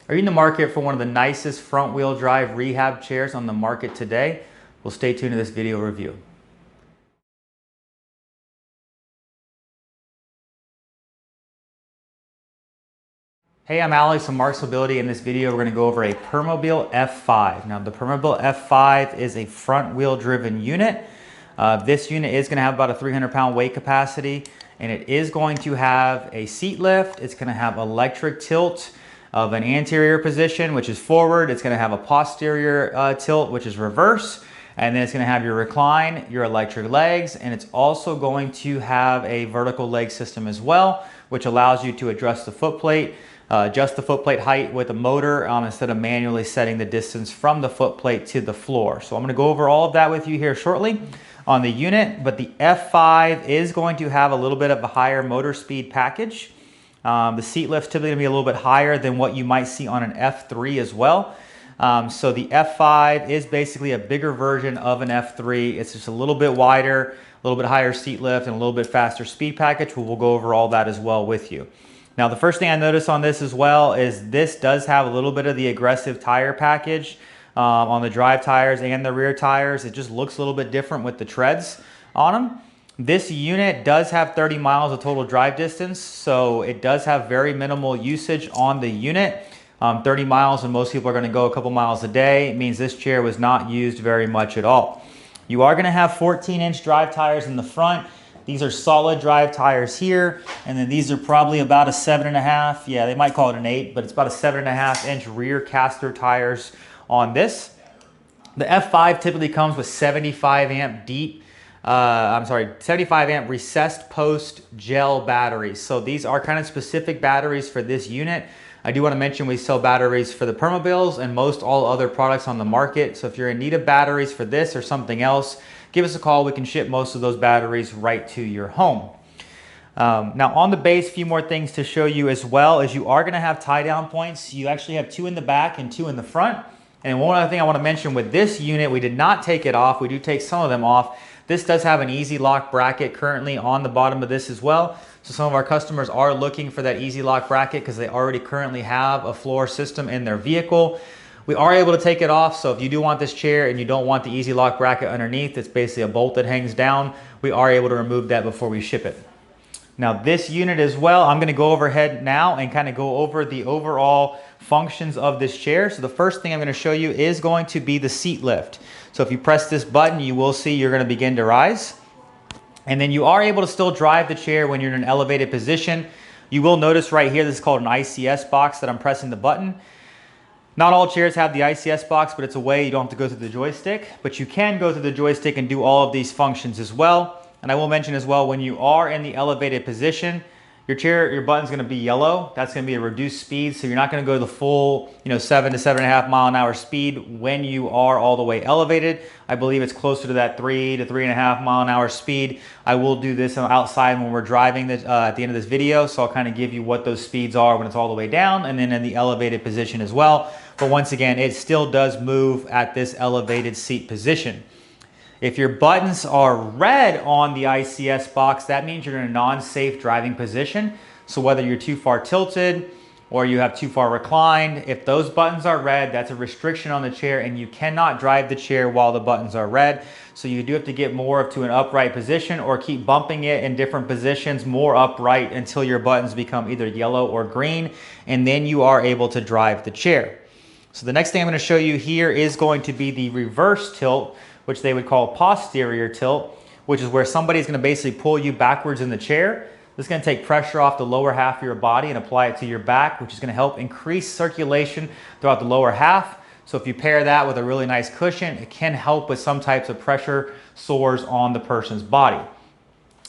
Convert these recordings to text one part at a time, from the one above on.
Are you in the market for one of the nicest front wheel drive rehab chairs on the market today? Well, stay tuned to this video review. Hey, I'm Alex from Marc's Mobility. In this video, we're going to go over a Permobil F5. Now, the Permobil F5 is a front wheel driven unit. This unit is going to have about a 300-pound weight capacity, and it is going to have a seat lift. It's going to have electric tilt of an anterior position, which is forward. It's going to have a posterior tilt, which is reverse. And then it's going to have your recline, your electric legs, and it's also going to have a vertical leg system as well, which allows you to adjust the foot plate height with a motor instead of manually setting the distance from the foot plate to the floor. So I'm going to go over all of that with you here shortly on the unit, but the F5 is going to have a little bit of a higher motor speed package. The seat lift's typically going to be a little bit higher than what you might see on an F3 as well. So the F5 is basically a bigger version of an F3. It's just a little bit wider, a little bit higher seat lift, and a little bit faster speed package. We'll go over all that as well with you. Now, the first thing I noticed on this as well is this does have a little bit of the aggressive tire package on the drive tires and the rear tires. It just looks a little bit different with the treads on them. This unit does have 30 miles of total drive distance, so it does have very minimal usage on the unit. 30 miles, and most people are going to go a couple miles a day. It means this chair was not used very much at all. You are going to have 14-inch drive tires in the front. These are solid drive tires here, and then these are probably about a 7.5. Yeah, they might call it an 8, but it's about a 7.5-inch rear caster tires on this. The F5 typically comes with 75 amp 75 amp recessed post gel batteries. So these are kind of specific batteries for this unit. I do want to mention we sell batteries for the Permobils and most all other products on the market. So if you're in need of batteries for this or something else, give us a call. We can ship most of those batteries right to your home. Now on the base, a few more things to show you as well is you are going to have tie down points. You actually have 2 in the back and 2 in the front. And one other thing I want to mention with this unit, we did not take it off. We do take some of them off. This does have an easy lock bracket currently on the bottom of this as well. So some of our customers are looking for that easy lock bracket because they already currently have a floor system in their vehicle. We are able to take it off, so if you do want this chair and you don't want the easy lock bracket underneath, it's basically a bolt that hangs down, we are able to remove that before we ship it. Now this unit as well, I'm going to go overhead now and kind of go over the overall functions of this chair. So the first thing I'm going to show you is going to be the seat lift. So if you press this button, you will see you're going to begin to rise. And then you are able to still drive the chair when you're in an elevated position. You will notice right here, this is called an ICS box that I'm pressing the button. Not all chairs have the ICS box, but it's a way you don't have to go through the joystick. But you can go through the joystick and do all of these functions as well. And I will mention as well, when you are in the elevated position, your button's going to be yellow. That's going to be a reduced speed, so you're not going to go the full 7 to 7.5 mile an hour speed when you are all the way elevated. I believe it's closer to that 3 to 3.5 mile an hour speed. I will do this outside when we're driving this, at the end of this video, so I'll kind of give you what those speeds are when it's all the way down and then in the elevated position as well. But once again, it still does move at this elevated seat position. If your buttons are red on the ICS box, that means you're in a non-safe driving position. So whether you're too far tilted or you have too far reclined, if those buttons are red, that's a restriction on the chair and you cannot drive the chair while the buttons are red. So you do have to get more up to an upright position or keep bumping it in different positions more upright until your buttons become either yellow or green, and then you are able to drive the chair. So the next thing I'm going to show you here is going to be the reverse tilt, which they would call posterior tilt, which is where somebody's going to basically pull you backwards in the chair. This is going to take pressure off the lower half of your body and apply it to your back, which is going to help increase circulation throughout the lower half. So if you pair that with a really nice cushion, it can help with some types of pressure sores on the person's body.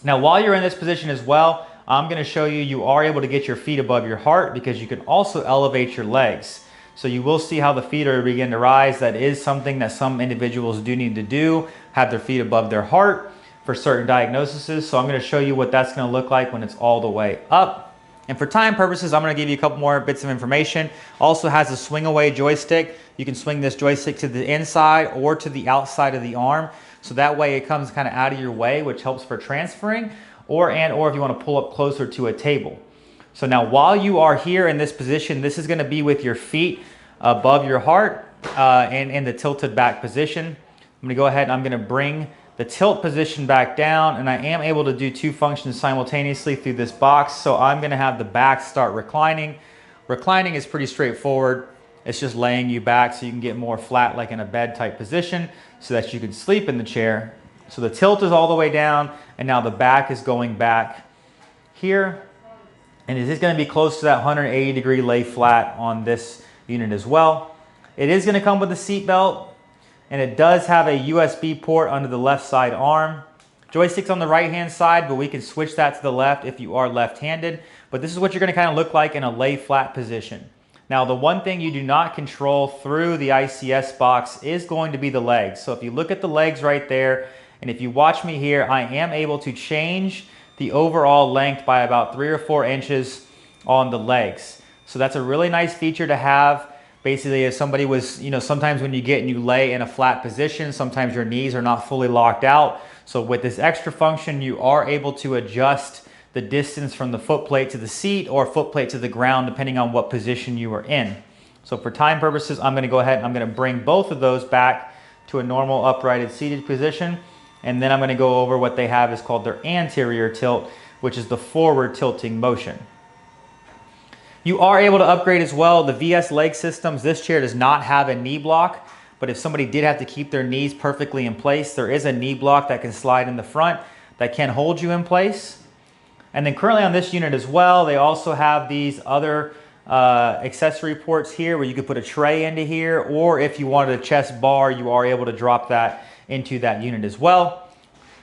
Now, while you're in this position as well, I'm going to show you, you are able to get your feet above your heart because you can also elevate your legs. So you will see how the feet are begin to rise. That is something that some individuals do need to do, have their feet above their heart for certain diagnoses. So I'm going to show you what that's going to look like when it's all the way up. And for time purposes, I'm going to give you a couple more bits of information. Also has a swing away joystick. You can swing this joystick to the inside or to the outside of the arm. So that way it comes kind of out of your way, which helps for transferring, or if you want to pull up closer to a table. So now while you are here in this position, this is gonna be with your feet above your heart and in the tilted back position. I'm gonna go ahead and I'm gonna bring the tilt position back down, and I am able to do two functions simultaneously through this box. So I'm gonna have the back start reclining. Reclining is pretty straightforward. It's just laying you back so you can get more flat like in a bed type position so that you can sleep in the chair. So the tilt is all the way down, and now the back is going back here. And it is going to be close to that 180 degree lay flat on this unit as well. It is going to come with a seat belt, and it does have a USB port under the left side arm. Joystick's on the right hand side, but we can switch that to the left if you are left-handed. But this is what you're going to kind of look like in a lay flat position. Now, the one thing you do not control through the ICS box is going to be the legs. So if you look at the legs right there, and if you watch me here, I am able to change the overall length by about 3 or 4 inches on the legs. So that's a really nice feature to have. Basically, if somebody was, sometimes when you get and you lay in a flat position, sometimes your knees are not fully locked out. So with this extra function, you are able to adjust the distance from the foot plate to the seat or foot plate to the ground, depending on what position you are in. So for time purposes, I'm gonna go ahead and I'm gonna bring both of those back to a normal uprighted seated position. And then I'm gonna go over what they have is called their anterior tilt, which is the forward tilting motion. You are able to upgrade as well the VS leg systems. This chair does not have a knee block, but if somebody did have to keep their knees perfectly in place, there is a knee block that can slide in the front that can hold you in place. And then currently on this unit as well, they also have these other accessory ports here where you could put a tray into here, or if you wanted a chest bar, you are able to drop that into that unit as well.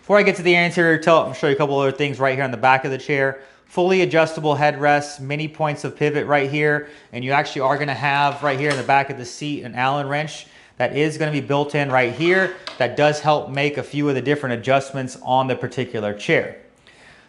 Before I get to the anterior tilt, I'm going to show you a couple other things right here on the back of the chair. Fully adjustable headrests, many points of pivot right here, and you actually are going to have right here in the back of the seat an Allen wrench that is going to be built in right here that does help make a few of the different adjustments on the particular chair.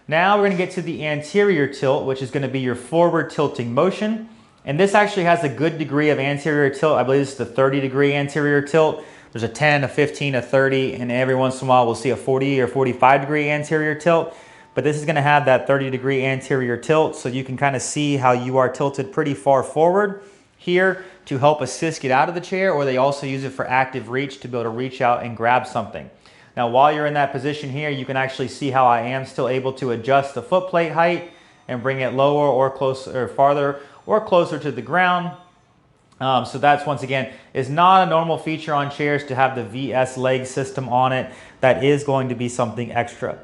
Now we're going to get to the anterior tilt, which is going to be your forward tilting motion. And this actually has a good degree of anterior tilt. I believe this is the 30 degree anterior tilt. There's a 10, a 15, a 30, and every once in a while we'll see a 40 or 45 degree anterior tilt. But this is going to have that 30 degree anterior tilt, so you can kind of see how you are tilted pretty far forward here to help assist get out of the chair, or they also use it for ActiveReach to be able to reach out and grab something. Now, while you're in that position here, you can actually see how I am still able to adjust the foot plate height and bring it lower or closer or farther or closer to the ground. So that's, once again, is not a normal feature on chairs to have the VS leg system on it. That is going to be something extra.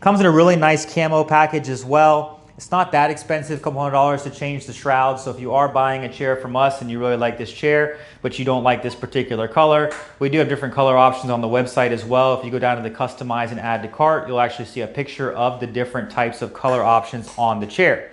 Comes in a really nice camo package as well. It's not that expensive, a couple $100 to change the shroud. So if you are buying a chair from us and you really like this chair, but you don't like this particular color, we do have different color options on the website as well. If you go down to the customize and add to cart, you'll actually see a picture of the different types of color options on the chair.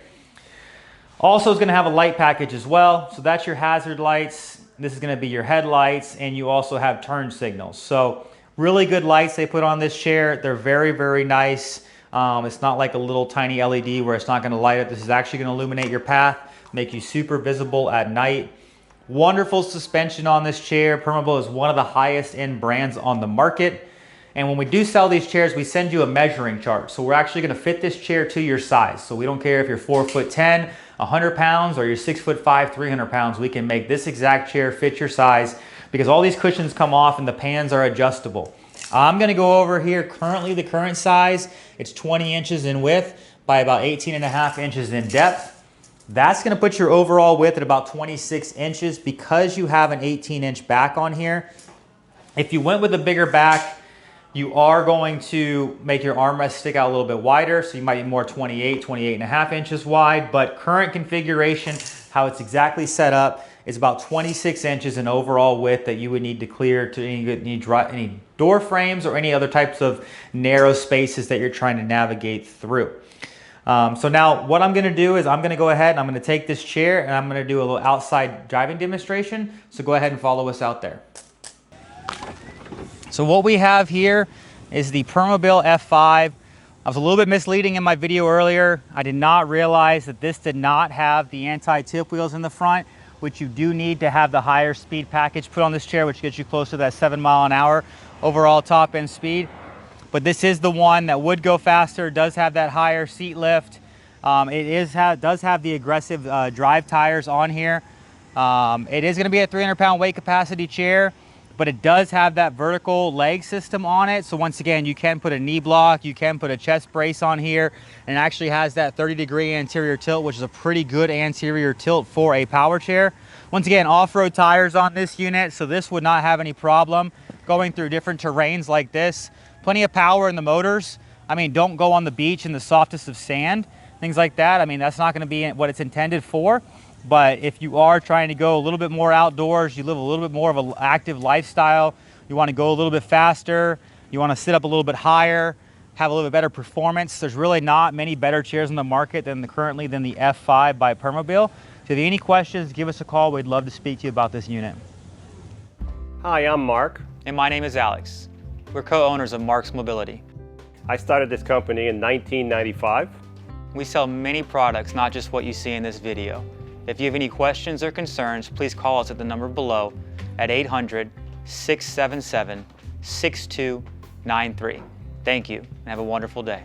Also, it's going to have a light package as well. So that's your hazard lights. This is going to be your headlights, and you also have turn signals. So really good lights they put on this chair. They're very, very nice. It's not like a little tiny LED where it's not going to light up. This is actually going to illuminate your path, make you super visible at night. Wonderful suspension on this chair. Permobil is one of the highest end brands on the market. And when we do sell these chairs, we send you a measuring chart. So we're actually going to fit this chair to your size. So we don't care if you're 4'10", 100 pounds, or you're 6'5", 300 pounds. We can make this exact chair fit your size because all these cushions come off and the pans are adjustable. I'm going to go over here. Currently, the current size, it's 20 inches in width by about 18.5 inches in depth. That's going to put your overall width at about 26 inches because you have an 18-inch back on here. If you went with a bigger back, you are going to make your armrest stick out a little bit wider, so you might be more 28.5 inches wide, but current configuration, how it's exactly set up, is about 26 inches in overall width that you would need to clear to any door frames or any other types of narrow spaces that you're trying to navigate through. So now what I'm going to do is I'm going to go ahead and I'm going to take this chair and I'm going to do a little outside driving demonstration. So go ahead and follow us out there. So what we have here is the Permobil F5. I was a little bit misleading in my video earlier. I did not realize that this did not have the anti-tip wheels in the front, which you do need to have the higher speed package put on this chair, which gets you close to that 7 mile an hour overall top end speed. But this is the one that would go faster, does have that higher seat lift. Does have the aggressive drive tires on here. It is going to be a 300-pound weight capacity chair, but it does have that vertical leg system on it. So once again, you can put a knee block, you can put a chest brace on here, and it actually has that 30-degree anterior tilt, which is a pretty good anterior tilt for a power chair. Once again, off-road tires on this unit, so this would not have any problem going through different terrains like this. Plenty of power in the motors. I mean, don't go on the beach in the softest of sand, things like that. I mean, that's not going to be what it's intended for. But if you are trying to go a little bit more outdoors, you live a little bit more of an active lifestyle, you want to go a little bit faster, you want to sit up a little bit higher, have a little bit better performance, there's really not many better chairs on the market currently than the F5 by Permobil. So if you have any questions, give us a call. We'd love to speak to you about this unit. Hi, I'm Mark. And my name is Alex. We're co-owners of Marc's Mobility. I started this company in 1995. We sell many products, not just what you see in this video. If you have any questions or concerns, please call us at the number below at 800-677-6293. Thank you, and have a wonderful day.